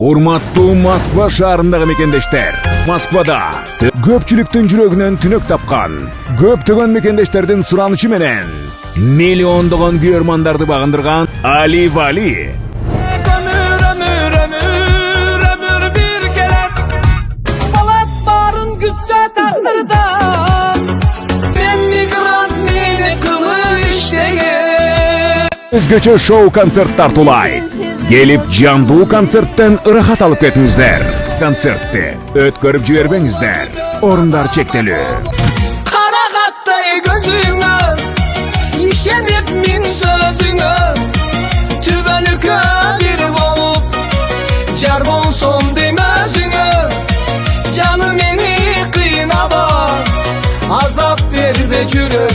Урматтуу Москва шаарындагы мекендештер, Москвада көпчүлүктүн жүрөгүнөн түнөк тапкан, көптөгөн мекендештердин суранычы менен миллиондогон күйөрмандарды багындырган Али Вали ömür bir gelen Balat barın gütse takdırda Ben migrant meni kılır işlege өзгөчө шоу-концерт тартуулайт. Келип жандуу концерттен ырахат алып кетиңиздер. Концертти өткөрүп жибербеңиздер. Орундар чектелүү. Kara kattay gözüne İşenip min sözüne Tübelüke bir bolup Jar bolsam demezüne Canım beni kıynaba Azap ver be jürek